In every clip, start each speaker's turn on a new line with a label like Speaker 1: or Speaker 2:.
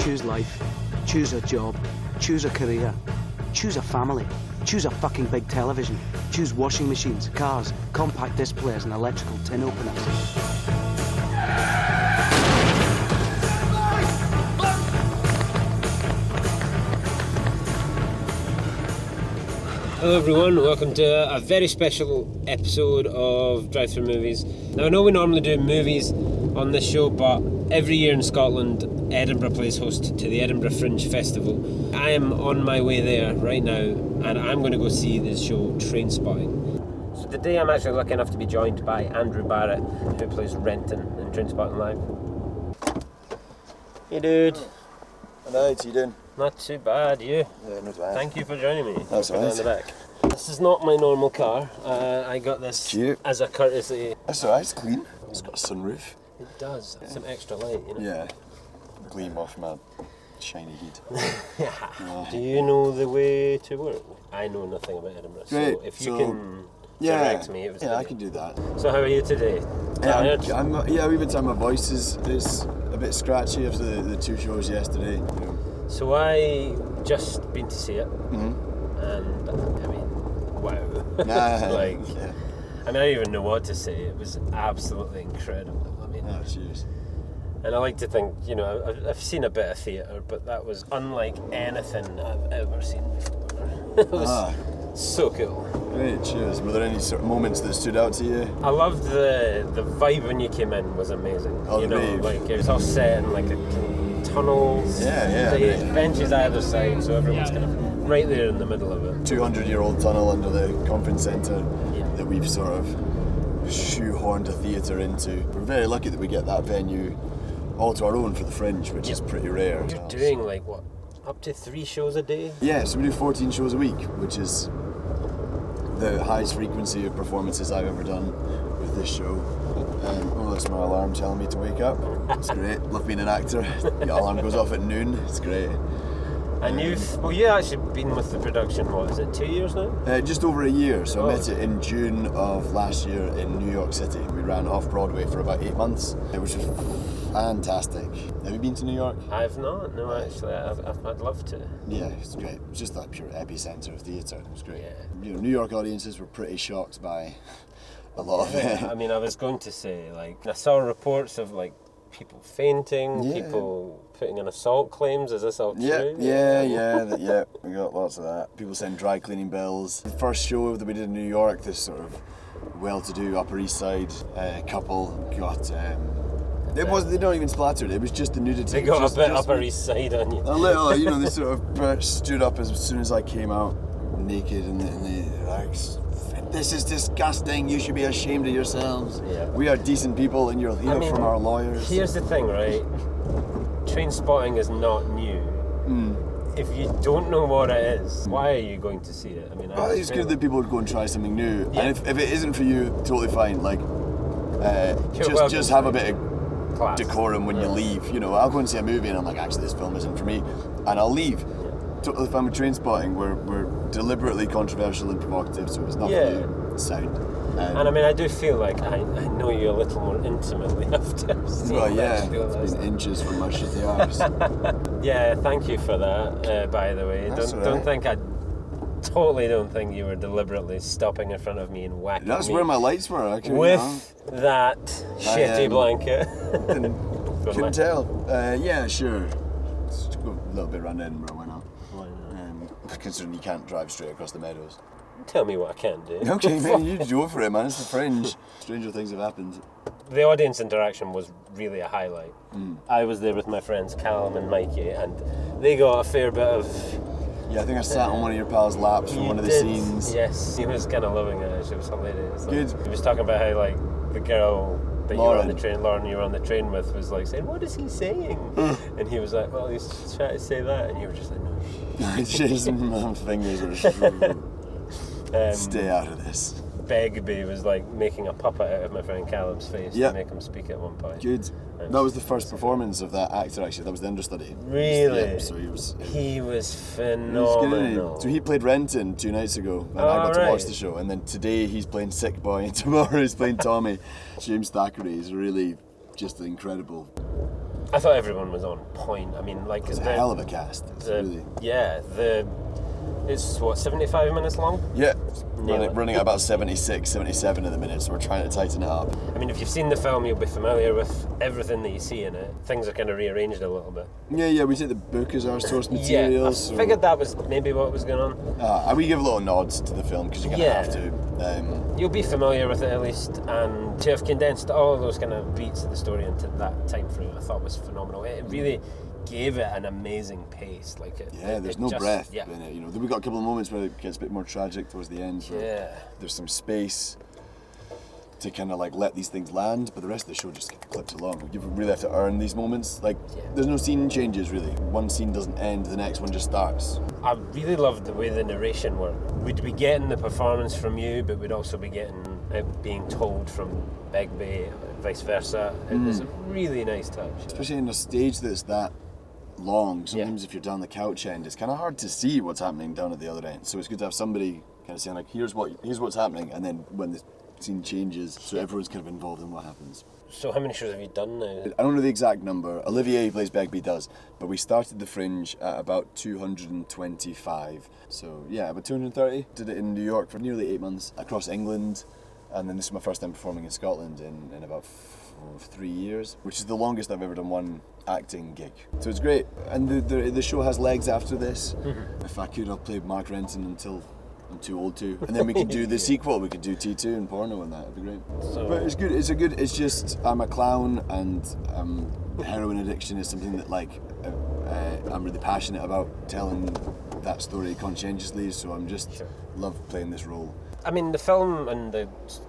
Speaker 1: Choose life. Choose a job. Choose a career. Choose a family. Choose a fucking big television. Choose washing machines, cars, compact disc players and electrical tin openers.
Speaker 2: Hello everyone, welcome to a very special episode of Drive-Thru Movies. Now I know we normally do movies on this show, but every year in Scotland, Edinburgh plays host to the Edinburgh Fringe Festival. I am on my way there right now, and I'm going to go see the show Trainspotting. So today I'm actually lucky enough to be joined by Andrew Barrett, who plays Renton in Trainspotting Live. Hey dude.
Speaker 3: Hello, how you doing?
Speaker 2: Not too bad, you?
Speaker 3: Yeah, not bad.
Speaker 2: Thank you for joining me.
Speaker 3: That's all right.
Speaker 2: Down the back. This is not my normal car. I got this as a courtesy.
Speaker 3: That's alright, it's clean. It's got a sunroof.
Speaker 2: It does. Yeah. Some extra light, you know?
Speaker 3: Yeah. Gleam off my shiny head.
Speaker 2: Yeah. Do you know the way to work? I know nothing about Edinburgh,
Speaker 3: Great.
Speaker 2: so if you can direct me, it was
Speaker 3: I can do that.
Speaker 2: So how are you today? Tired?
Speaker 3: I'm a wee bit tired. My voice is a bit scratchy after the two shows yesterday. You know.
Speaker 2: So I just been to see it, and I mean, wow! I don't even know what to say. It was absolutely incredible. I mean,
Speaker 3: cheers.
Speaker 2: And I like to think, you know, I've seen a bit of theatre, but that was unlike anything I've ever seen before. It was so cool.
Speaker 3: Great, cheers. Were there any sort of moments that stood out to you?
Speaker 2: I loved the vibe when you came in was amazing.
Speaker 3: Oh,
Speaker 2: you know, like it was all set in like a tunnels.
Speaker 3: Yeah.
Speaker 2: The benches either side, so everyone's kind of right there in the middle of it.
Speaker 3: 200-year-old tunnel under the conference centre that we've sort of shoehorned a theatre into. We're very lucky that we get that venue all to our own for the Fringe, which is pretty rare.
Speaker 2: You're doing like what, up to 3 shows a day?
Speaker 3: Yeah, so we do 14 shows a week, which is the highest frequency of performances I've ever done with this show. That's my alarm telling me to wake up. It's great. Love being an actor. The alarm goes off at noon. It's great.
Speaker 2: And you've actually been with the production, what is it, 2 years now?
Speaker 3: Just over a year. So I met it in June of last year in New York City. We ran off Broadway for about 8 months, which was fantastic. Have you been to New York?
Speaker 2: I've not, no, actually. I'd love to.
Speaker 3: Yeah, it's great. It's just that pure epicenter of theatre. It was great.
Speaker 2: Yeah.
Speaker 3: You know, New York audiences were pretty shocked by a lot of it.
Speaker 2: I mean, I was going to say, like, I saw reports of, like, people fainting, people putting in assault claims. Is this all true?
Speaker 3: Yeah, we got lots of that. People send dry cleaning bills. The first show that we did in New York, this sort of well-to-do Upper East Side couple got... they don't even splattered, it was just the nudity.
Speaker 2: They got a bit Upper East Side on you.
Speaker 3: A little, you know, they sort of stood up as soon as I came out naked and they like, this is disgusting, you should be ashamed of yourselves. Yeah. We are decent people and you'll hear from our lawyers.
Speaker 2: Here's the thing, right? Trainspotting is not new. If you don't know what it is, why are you going to see it? I mean,
Speaker 3: it's good that people would go and try something new. Yeah. And if it isn't for you, totally fine. Like, just have a bit of class. Decorum when you leave. You know, I'll go and see a movie and I'm like, actually, this film isn't for me, and I'll leave. Totally fine with Trainspotting. We're deliberately controversial and provocative, so it's not for you. It's sound.
Speaker 2: And I mean, I do feel like I know you a little more intimately after seeing
Speaker 3: it's been inches from my shitty arse.
Speaker 2: Yeah, thank you for that, by the way. Don't think you were deliberately stopping in front of me and whacking me.
Speaker 3: That's where my lights were, actually.
Speaker 2: With that shitty blanket.
Speaker 3: Couldn't tell. Yeah, sure. Let's go a little bit around Edinburgh, why not? Considering you can't drive straight across the meadows.
Speaker 2: Tell me what I can do.
Speaker 3: Okay, man, you go for it, man. It's the Fringe. Stranger things have happened.
Speaker 2: The audience interaction was really a highlight. I was there with my friends Callum and Mikey, and they got a fair bit of...
Speaker 3: Yeah, I think I sat on one of your pals' laps for one of the scenes.
Speaker 2: Yes, he was kind of loving it. It was hilarious.
Speaker 3: Good.
Speaker 2: He was talking about how, like, the girl that
Speaker 3: Lauren.
Speaker 2: Lauren you were on the train with was like saying, what is he saying? And he was like, well, he's trying to say that, and you were just like, no.
Speaker 3: Just my fingers are stay out of this.
Speaker 2: Begbie was like making a puppet out of my friend Callum's face to make him speak at one point.
Speaker 3: Good. That was the first performance of that actor, actually. That was the understudy.
Speaker 2: Really?
Speaker 3: So
Speaker 2: he was phenomenal.
Speaker 3: So he played Renton 2 nights ago, and I got to watch the show. And then today he's playing Sick Boy, and tomorrow he's playing Tommy. James Thackeray is really just incredible.
Speaker 2: I thought everyone was on point. I mean, like,
Speaker 3: it's a hell of a cast.
Speaker 2: It's what, 75 minutes long?
Speaker 3: Yeah, running at about 76, 77 in the minute, so we're trying to tighten it up.
Speaker 2: I mean, if you've seen the film, you'll be familiar with everything that you see in it. Things are kind of rearranged a little bit.
Speaker 3: Yeah, we take the book as our source material.
Speaker 2: Yeah, I figured that was maybe what was going on.
Speaker 3: And we give little nods to the film, because you're going to have to.
Speaker 2: You'll be familiar with it at least, and to have condensed all of those kind of beats of the story into that time frame, I thought was phenomenal. It really gave it an amazing pace.
Speaker 3: There's no breath in it. You know, we've got a couple of moments where it gets a bit more tragic towards the end. There's some space to kind of like let these things land, but the rest of the show just clips along. You really have to earn these moments. There's no scene changes really. One scene doesn't end, the next one just starts.
Speaker 2: I really loved the way the narration worked. We'd be getting the performance from you, but we'd also be getting it being told from Begbie, vice versa. It was a really nice touch.
Speaker 3: Especially in a stage that's that long. Sometimes if you're down the couch end, it's kind of hard to see what's happening down at the other end. So it's good to have somebody kind of saying like, here's what's happening, and then when the scene changes, so everyone's kind of involved in what happens.
Speaker 2: So how many shows have you done now?
Speaker 3: I don't know the exact number. Olivier, who plays Begbie, does, but we started the Fringe at about 225. So yeah, about 230. Did it in New York for nearly 8 months, across England, and then this is my first time performing in Scotland in about 3 years, which is the longest I've ever done one acting gig. So it's great, and the show has legs after this. If I could, I'll play Mark Renton until I'm too old to, and then we could do the sequel. We could do T2 and porno, and that'd be great. But it's good. It's just I'm a clown, and heroin addiction is something that I'm really passionate about telling that story conscientiously. So I'm just love playing this role.
Speaker 2: I mean, the film and the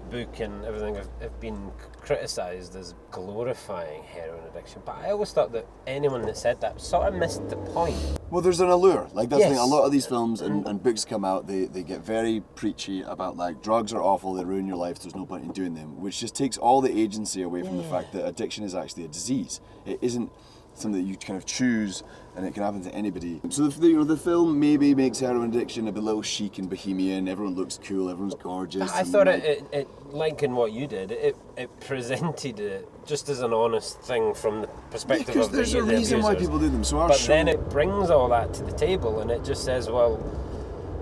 Speaker 2: book and everything have been criticised as glorifying heroin addiction, but I always thought that anyone that said that sort of missed the point.
Speaker 3: Well, there's an allure. That's the thing. A lot of these films and books come out, they get very preachy about drugs are awful, they ruin your life, there's no point in doing them, which just takes all the agency away from the fact that addiction is actually a disease. It isn't something that you kind of choose, and it can happen to anybody. So the film maybe makes heroin addiction a little chic and bohemian. Everyone looks cool, everyone's gorgeous.
Speaker 2: I thought it like in what you did, it presented it just as an honest thing from the perspective of the
Speaker 3: there's a reason why people do them. So
Speaker 2: then it brings all that to the table, and it just says, well,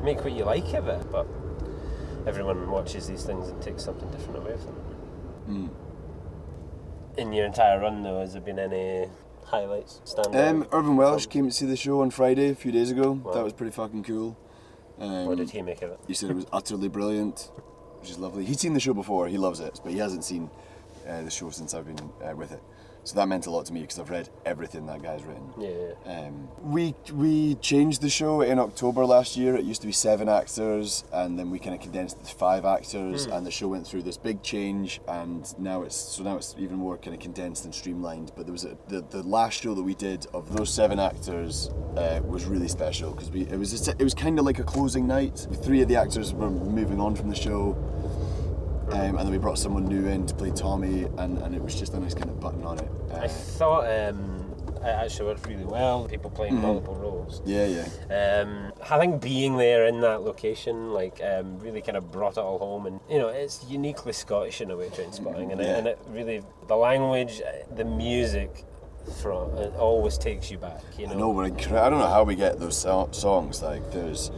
Speaker 2: make what you like of it. But everyone watches these things and takes something different away from it. In your entire run, though, has there been any highlights, stand-out?
Speaker 3: Irvin Welsh came to see the show on Friday a few days ago.
Speaker 2: Wow.
Speaker 3: That was pretty fucking cool.
Speaker 2: What did he make of it?
Speaker 3: He said it was utterly brilliant, which is lovely. He'd seen the show before, he loves it, but he hasn't seen the show since I've been with it. So that meant a lot to me because I've read everything that guy's written. We changed the show in October last year. It used to be 7 actors, and then we kind of condensed it to 5 actors, and the show went through this big change, and now it's even more kind of condensed and streamlined. But there was the last show that we did of those 7 actors was really special because it was kind of like a closing night. 3 of the actors were moving on from the show. And then we brought someone new in to play Tommy, and it was just a nice kind of button on it.
Speaker 2: I thought it actually worked really well, people playing multiple roles. I think being there in that location really kind of brought it all home, and it's uniquely Scottish in a way, Trainspotting, and it really, the language, the music, it always takes you back.
Speaker 3: I know, I don't know how we get those songs. There's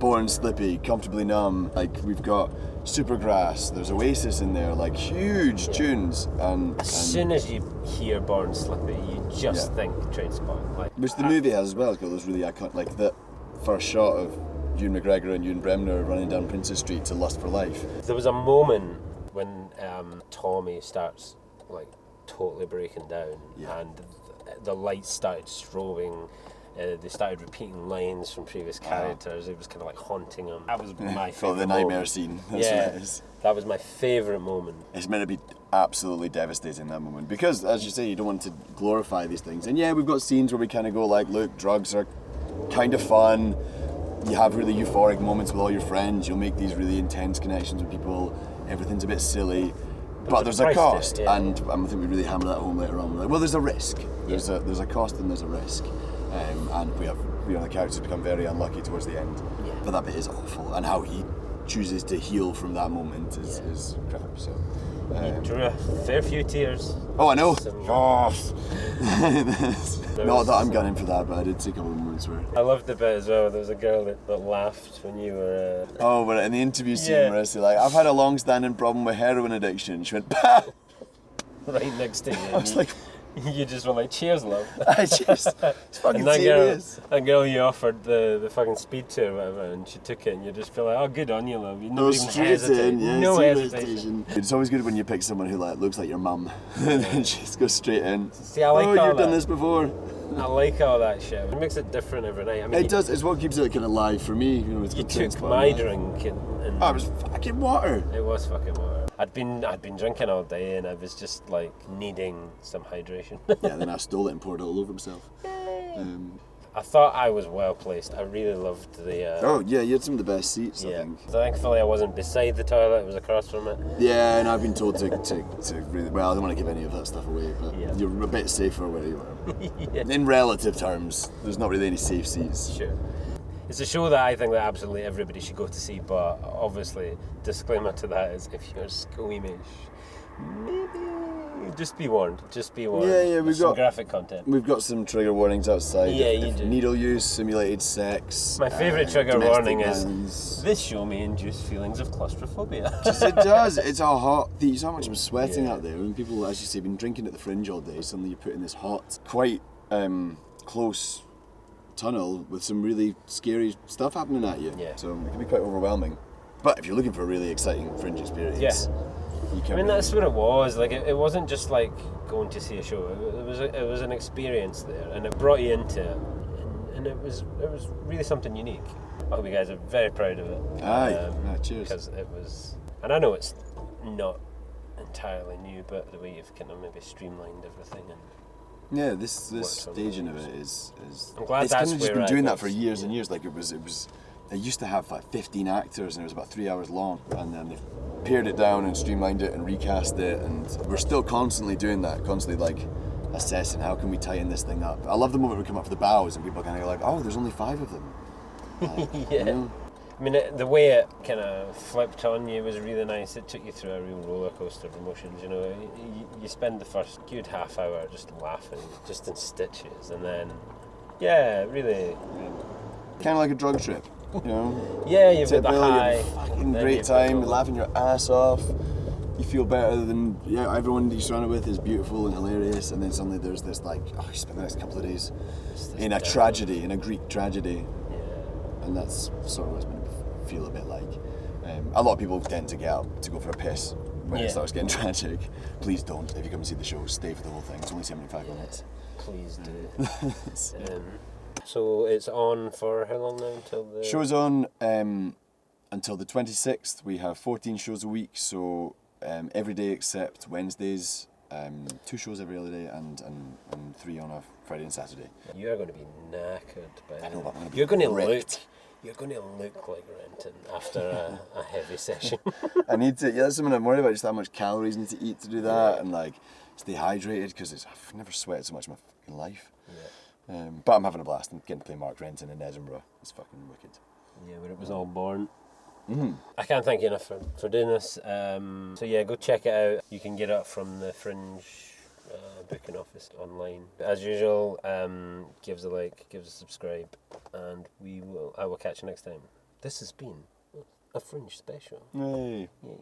Speaker 3: Born Slippy, Comfortably Numb, we've got Supergrass, there's Oasis in there, huge tunes. And
Speaker 2: as soon as you hear Born Slippy, you just think Trainspotting.
Speaker 3: Which the movie has as well. It's got those really iconic, the first shot of Ewan McGregor and Ewan Bremner running down Princess Street to Lust for Life.
Speaker 2: There was a moment when Tommy starts totally breaking down, and the lights started strobing. They started repeating lines from previous characters. It was kind of haunting them. That was my favourite
Speaker 3: the nightmare scene.
Speaker 2: That was my favourite moment.
Speaker 3: It's meant to be absolutely devastating, that moment, because, as you say, you don't want to glorify these things. And we've got scenes where we kind of go look, drugs are kind of fun. You have really euphoric moments with all your friends. You'll make these really intense connections with people. Everything's a bit silly. But there's a cost, and I think we really hammer that home later on. We're there's a risk. There's a cost and there's a risk. And the characters become very unlucky towards the end. But that bit is awful, and how he chooses to heal from that moment is crap. So
Speaker 2: he drew a fair few tears.
Speaker 3: Oh, I know. Not that I'm gunning for that, but I did see a couple of moments where...
Speaker 2: I loved the bit as well. There was a girl that laughed when you were...
Speaker 3: Oh, but in the interview scene where I say, like, I've had a long-standing problem with heroin addiction. She went, bah!
Speaker 2: Right next to you.
Speaker 3: I was like...
Speaker 2: You just were like, cheers, love.
Speaker 3: It's fucking
Speaker 2: and that
Speaker 3: serious.
Speaker 2: That girl you offered the fucking speed to or whatever, and she took it, and you just feel like, oh, good on you, love. You never even hesitated. No hesitation.
Speaker 3: It's always good when you pick someone who like looks like your mum, and then she just goes straight in.
Speaker 2: See, I like all
Speaker 3: you've done this before.
Speaker 2: I like all that shit. It makes it different every night. I mean,
Speaker 3: it does. It's what keeps it kind of live for me. You know, it's
Speaker 2: you took my drink and
Speaker 3: oh, it was fucking water.
Speaker 2: It was fucking water. I'd been drinking all day and I was just like needing some hydration.
Speaker 3: Yeah, then I stole it and poured it all over myself.
Speaker 2: I thought I was well placed. I really loved the...
Speaker 3: oh yeah, you had some of the best seats, I think.
Speaker 2: Thankfully I wasn't beside the toilet, it was across from it.
Speaker 3: Yeah, and I've been told to really... Well, I don't want to give any of that stuff away, but you're a bit safer where you are. In relative terms, there's not really any safe seats.
Speaker 2: Sure. It's a show that I think that absolutely everybody should go to see, but obviously, disclaimer to that is if you're squeamish, maybe just be warned.
Speaker 3: Yeah,
Speaker 2: we've got some graphic content.
Speaker 3: We've got some trigger warnings outside.
Speaker 2: Yeah, you do.
Speaker 3: Needle use, simulated sex.
Speaker 2: My favourite trigger warning
Speaker 3: violence.
Speaker 2: is this show may induce feelings of claustrophobia.
Speaker 3: Yes, it does. It's a hot. You saw how much I'm sweating out there. When people, as you say, have been drinking at the Fringe all day, suddenly you put in this hot, quite close tunnel with some really scary stuff happening at you.
Speaker 2: Yeah.
Speaker 3: So it can be quite overwhelming. But if you're looking for a really exciting Fringe experience, you can.
Speaker 2: I mean, that's what it was. Like, it wasn't just like going to see a show. It was an experience there, and it brought you into it, and it was really something unique. I hope you guys are very proud of it.
Speaker 3: Cheers.
Speaker 2: Because it was, and I know it's not entirely new, but the way you've kind of maybe streamlined everything and.
Speaker 3: Yeah, this staging of it is.
Speaker 2: I'm glad
Speaker 3: it's
Speaker 2: that's
Speaker 3: kind of just
Speaker 2: where
Speaker 3: been doing that for years and years. Like it was. They used to have like 15 actors and it was about 3 hours long, and then they've pared it down and streamlined it and recast it, and we're still constantly doing that, constantly like assessing how can we tighten this thing up. I love the moment we come up for the bows and people kind of like, oh, there's only 5 of them.
Speaker 2: Yeah.
Speaker 3: You know?
Speaker 2: I mean, the way it kind of flipped on you was really nice. It took you through a real roller coaster of emotions. You know, you spend the first good half hour just laughing, just in stitches, and then, really
Speaker 3: kind of like a drug trip, you know.
Speaker 2: Yeah, you've got the high,
Speaker 3: fucking great time, laughing your ass off. You feel better than everyone you're surrounded with is beautiful and hilarious, and then suddenly there's this like, you spend the next couple of days in a tragedy, in a Greek tragedy. And that's sort of what it's going to feel a bit like. A lot of people tend to get up to go for a piss when it starts getting tragic. Please don't. If you come and see the show, stay for the whole thing. It's only 75 minutes.
Speaker 2: Please do. So it's on for how long now until the...
Speaker 3: Show's on until the 26th. We have 14 shows a week, so every day except Wednesdays. 2 shows every other day and 3 on a Friday and Saturday.
Speaker 2: You are going to be knackered by
Speaker 3: I know, but I'm going to be
Speaker 2: You're going to
Speaker 3: ripped.
Speaker 2: You're going to look like Renton after a heavy session.
Speaker 3: I need to. Yeah, that's something I'm worried about. Just how much calories I need to eat to do that, and like stay hydrated because I've never sweated so much in my fucking life. Yeah. But I'm having a blast and getting to play Mark Renton in Edinburgh. It's fucking wicked.
Speaker 2: Yeah, where it was all born.
Speaker 3: Mm-hmm.
Speaker 2: I can't thank you enough for doing this. So yeah, go check it out. You can get it from the Fringe booking office online. As usual, give us a like, give us a subscribe, and I will catch you next time. This has been a Fringe special.
Speaker 3: Yay.
Speaker 2: Yay.